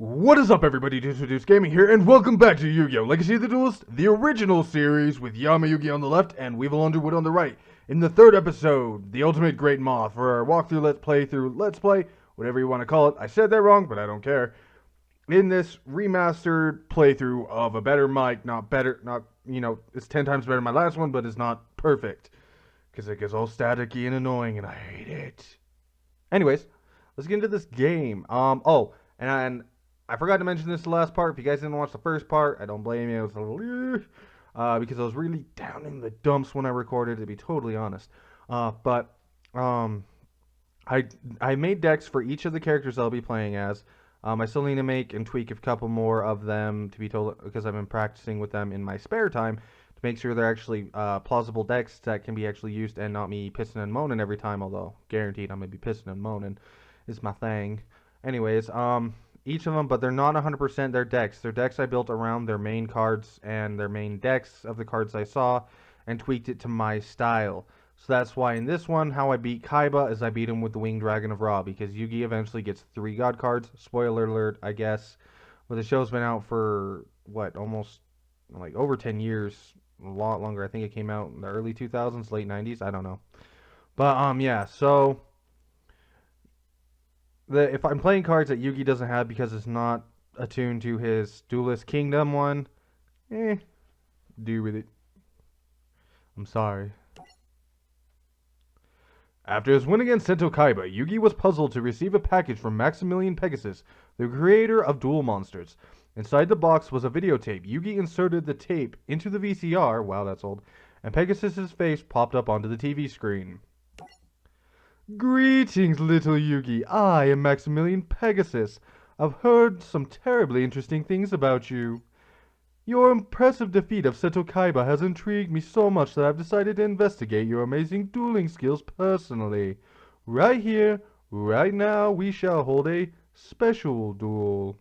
What is up, everybody? DousGaming here, and welcome back to Yu-Gi-Oh! Legacy of the Duelist, the original series with Yama Yugi on the left and Weevil Underwood on the right. In the third episode, the Ultimate Great Moth, for our walkthrough, let's play, whatever you want to call it. I said that wrong, but I don't care. In this remastered playthrough of a better mic, it's 10 times better than my last one, but it's not perfect. Because it gets all staticky and annoying, and I hate it. Anyways, let's get into this game. And I forgot to mention this the last part. If you guys didn't watch the first part, I don't blame you. It was a little because I was really down in the dumps when I recorded, to be totally honest. I made decks for each of the characters I'll be playing as. I still need to make and tweak a couple more of them, to be told, because I've been practicing with them in my spare time to make sure they're actually plausible decks that can be actually used and not me pissing and moaning every time. Although guaranteed I'm gonna be pissing and moaning is my thing. Anyways, each of them, but they're not 100% their decks. They're decks I built around their main cards and their main decks of the cards I saw and tweaked it to my style. So that's why in this one, how I beat Kaiba is I beat him with the Winged Dragon of Ra, because Yugi eventually gets 3 God cards. Spoiler alert, I guess. But the show's been out for, what, almost, like, over 10 years. A lot longer. I think it came out in the early 2000s, late 90s. I don't know. But, yeah, so if I'm playing cards that Yugi doesn't have because it's not attuned to his Duelist Kingdom one, do with it. I'm sorry. After his win against Sento Kaiba, Yugi was puzzled to receive a package from Maximilian Pegasus, the creator of Duel Monsters. Inside the box was a videotape. Yugi inserted the tape into the VCR, wow that's old, and Pegasus's face popped up onto the TV screen. Greetings, little Yugi. I am Maximilian Pegasus. I've heard some terribly interesting things about you. Your impressive defeat of Seto Kaiba has intrigued me so much that I've decided to investigate your amazing dueling skills personally. Right here, right now, we shall hold a special duel.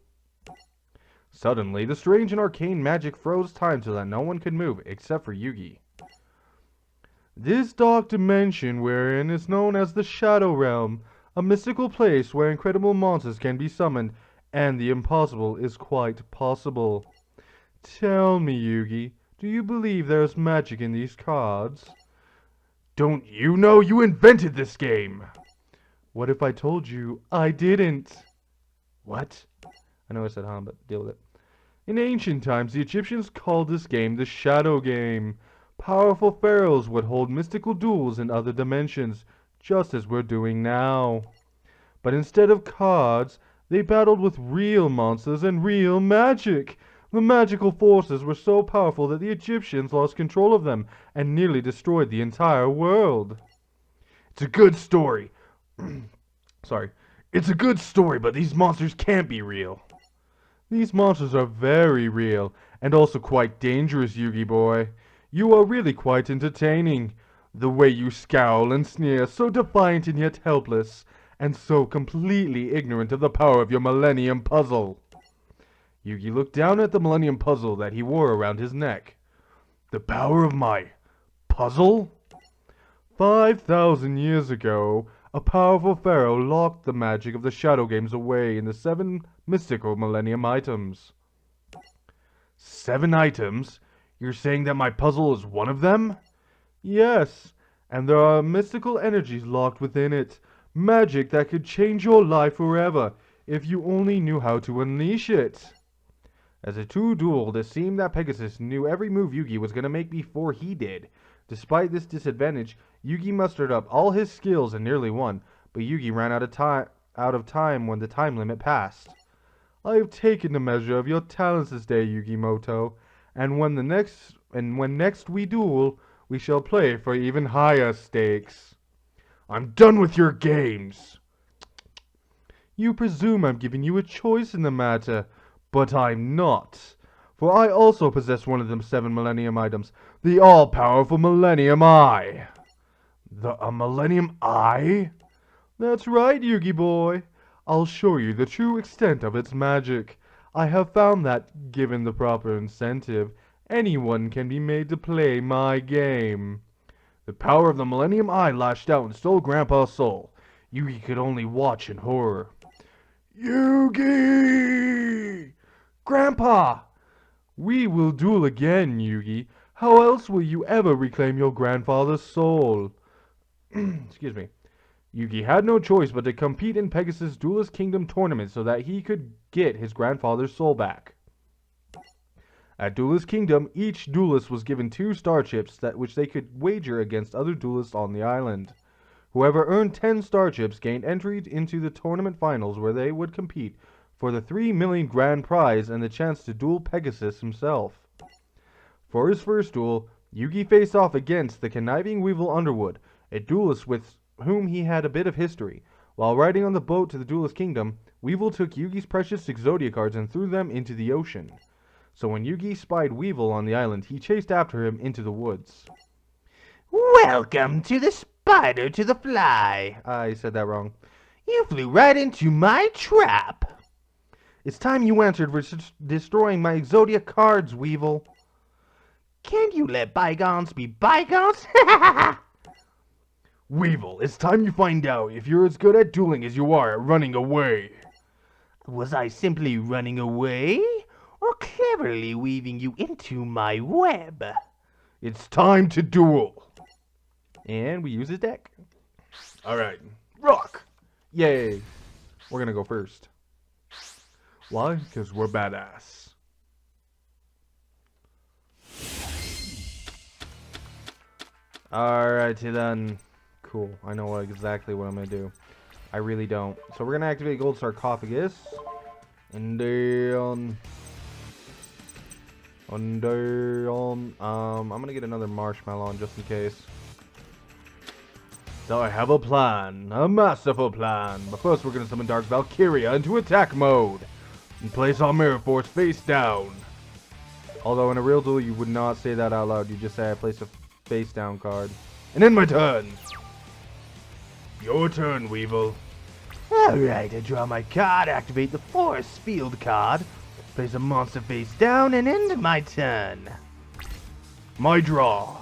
Suddenly, the strange and arcane magic froze time so that no one could move except for Yugi. This dark dimension we're in is known as the Shadow Realm, a mystical place where incredible monsters can be summoned, and the impossible is quite possible. Tell me, Yugi, do you believe there's magic in these cards? Don't you know you invented this game? What if I told you I didn't? What? I know I said but deal with it. In ancient times, the Egyptians called this game the Shadow Game. Powerful pharaohs would hold mystical duels in other dimensions, just as we're doing now. But instead of cards, they battled with real monsters and real magic. The magical forces were so powerful that the Egyptians lost control of them and nearly destroyed the entire world. It's a good story. Sorry. It's a good story, but these monsters can't be real. These monsters are very real, and also quite dangerous, Yugi boy. You are really quite entertaining. The way you scowl and sneer, so defiant and yet helpless, and so completely ignorant of the power of your Millennium Puzzle. Yugi looked down at the Millennium Puzzle that he wore around his neck. The power of my puzzle? 5,000 years ago, a powerful pharaoh locked the magic of the Shadow Games away in the 7 mystical Millennium Items. 7 items? You're saying that my puzzle is one of them? Yes, and there are mystical energies locked within it. Magic that could change your life forever, if you only knew how to unleash it. As the two dueled, it seemed that Pegasus knew every move Yugi was going to make before he did. Despite this disadvantage, Yugi mustered up all his skills and nearly won, but Yugi ran out of time when the time limit passed. I have taken the measure of your talents this day, Yugi-moto. And when next we duel, we shall play for even higher stakes. I'm done with your games. You presume I'm giving you a choice in the matter, but I'm not. For I also possess one of them 7 Millennium Items, the all-powerful Millennium Eye. A Millennium Eye? That's right, Yugi boy. I'll show you the true extent of its magic. I have found that, given the proper incentive, anyone can be made to play my game. The power of the Millennium Eye lashed out and stole Grandpa's soul. Yugi could only watch in horror. Yugi! Grandpa! We will duel again, Yugi. How else will you ever reclaim your grandfather's soul? Excuse me. Yugi had no choice but to compete in Pegasus' Duelist Kingdom tournament so that he could get his grandfather's soul back. At Duelist Kingdom, each duelist was given 2 starships which they could wager against other duelists on the island. Whoever earned 10 starships gained entry into the tournament finals where they would compete for the 3 million grand prize and the chance to duel Pegasus himself. For his first duel, Yugi faced off against the conniving Weevil Underwood, a duelist with whom he had a bit of history. While riding on the boat to the Duelist Kingdom, Weevil took Yugi's precious Exodia cards and threw them into the ocean. So when Yugi spied Weevil on the island, he chased after him into the woods. Welcome to the spider to the fly. I said that wrong. You flew right into my trap. It's time you answered for destroying my Exodia cards, Weevil. Can't you let bygones be bygones? Weevil, it's time you find out if you're as good at dueling as you are at running away. Was I simply running away, or cleverly weaving you into my web? It's time to duel. And we use his deck. Alright, rock! Yay! We're gonna go first. Why? Because we're badass. Alrighty then. Cool. I know exactly what I'm going to do. I really don't. So we're going to activate Gold Sarcophagus. And then... I'm going to get another Marshmallow on just in case. So I have a plan. A masterful plan. But first we're going to summon Dark Valkyria into attack mode. And place our Mirror Force face down. Although in a real duel you would not say that out loud. You just say I place a face down card. And end my turn. Your turn, Weevil. Alright, I draw my card, activate the Force Field card, place a monster face down, and end my turn. My draw.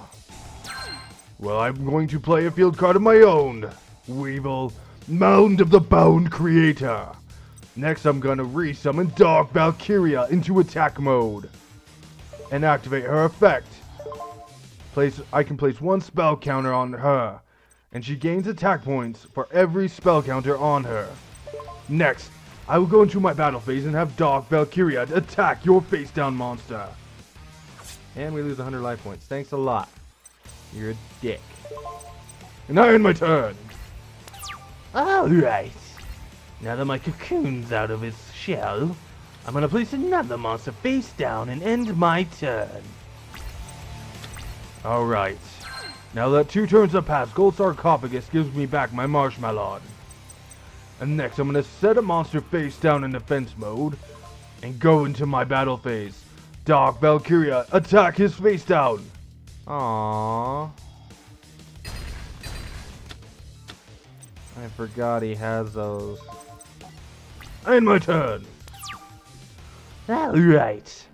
Well, I'm going to play a field card of my own. Weevil, Mound of the Bound Creator. Next, I'm gonna resummon Dark Valkyria into attack mode. And activate her effect. I can place 1 spell counter on her. And she gains attack points for every spell counter on her. Next, I will go into my battle phase and have Dark Valkyria attack your face down monster. And we lose 100 life points. Thanks a lot. You're a dick. And I end my turn. Alright. Now that my cocoon's out of its shell, I'm gonna place another monster face down and end my turn. Alright. Now that 2 turns have passed, Gold Sarcophagus gives me back my Marshmallow. And next I'm going to set a monster face down in defense mode and go into my battle phase. Dark Valkyria, attack his face down. Aww. I forgot he has those. And my turn. Alright.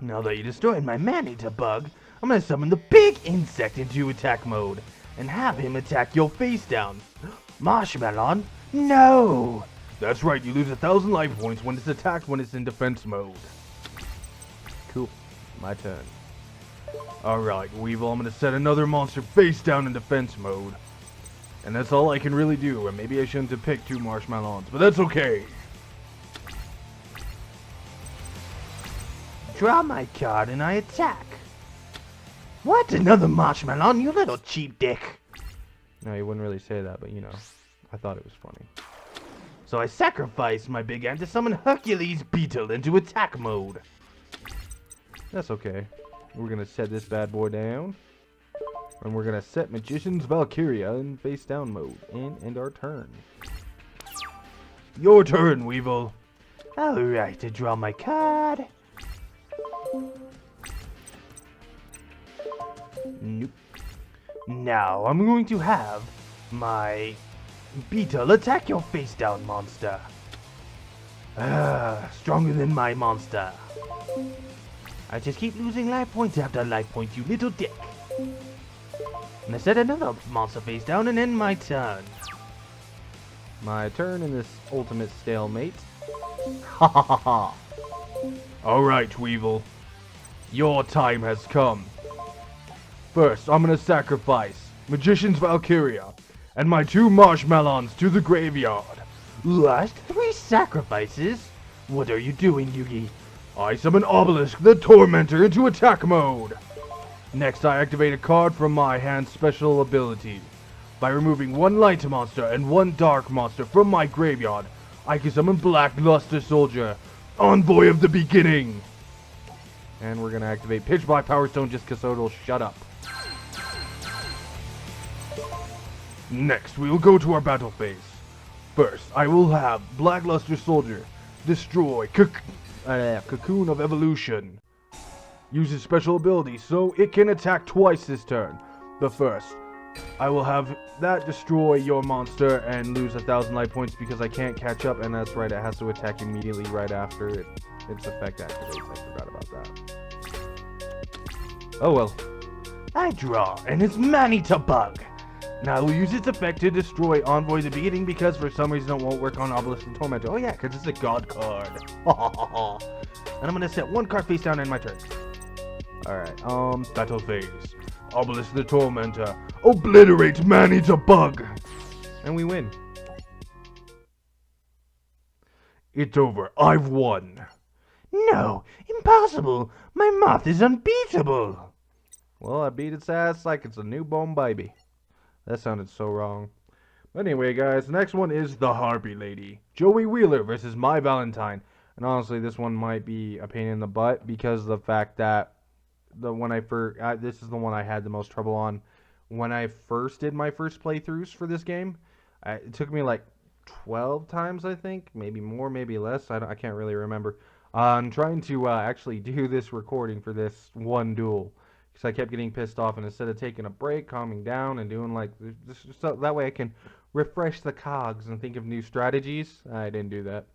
Now that you destroyed my man-eater bug, I'm gonna summon the big insect into attack mode and have him attack your face down. Marshmallow? No! That's right, you lose 1,000 life points when it's attacked when it's in defense mode. Cool. My turn. Alright, Weevil, I'm gonna set another monster face down in defense mode. And that's all I can really do, and maybe I shouldn't have picked 2 Marshmallows, but that's okay. Draw my card and I attack. What? Another Marshmallow, you little cheap dick. No, you wouldn't really say that, but you know, I thought it was funny. So I sacrificed my big ant to summon Hercules Beetle into attack mode. That's okay. We're gonna set this bad boy down. And we're gonna set Magician's Valkyria in face down mode. And end our turn. Your turn, Weevil. Alright, I draw my card. Nope. Now I'm going to have my Beetle attack your face down monster. Stronger than my monster. I just keep losing life points after life points, you little dick. And I set another monster face down and end my turn. My turn in this ultimate stalemate. Ha ha ha ha. Alright, Weevil. Your time has come. First, I'm gonna sacrifice Magician's Valkyria and my 2 Marshmallows to the graveyard. Last 3 sacrifices? What are you doing, Yugi? I summon Obelisk the Tormentor into attack mode. Next, I activate a card from my hand's special ability. By removing 1 light monster and 1 dark monster from my graveyard, I can summon Black Luster Soldier, Envoy of the Beginning. And we're gonna activate Pitch Black Power Stone just because it'll shut up. Next, we will go to our battle phase. First, I will have Black Luster Soldier destroy Cocoon of Evolution. Use his special ability so it can attack twice this turn. But first, I will have that destroy your monster and lose 1,000 life points because I can't catch up, and that's right, it has to attack immediately right after its effect activates. I forgot about that. Oh well. I draw, and it's Manny-to bug. Now I will use its effect to destroy Envoy the Beginning because for some reason it won't work on Obelisk and Tormentor. Oh yeah, because it's a god card. And I'm gonna set 1 card face down in my turn. Alright, battle phase. Obelisk the Tormentor. Obliterate Manny-to bug. And we win. It's over. I've won. No, impossible. My moth is unbeatable. Well, I beat its ass like it's a newborn baby. That sounded so wrong. But anyway, guys, the next one is the Harpy Lady. Joey Wheeler versus My Valentine. And honestly, this one might be a pain in the butt because of the fact that this is the one I had the most trouble on when I first did my first playthroughs for this game. It took me like 12 times, I think, maybe more, maybe less. I can't really remember. I'm trying to actually do this recording for this one duel because I kept getting pissed off, and instead of taking a break, calming down, and doing like this, so that way I can refresh the cogs and think of new strategies. I didn't do that.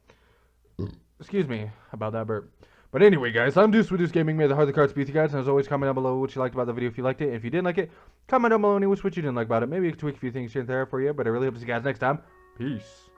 Excuse me about that burp. But anyway, guys, I'm Deuce with DousGaming. May the heart of the cards be with you guys. And as always, comment down below what you liked about the video if you liked it. If you didn't like it, comment down below and what you didn't like about it. Maybe I can tweak a few things here and there for you. But I really hope to see you guys next time. Peace.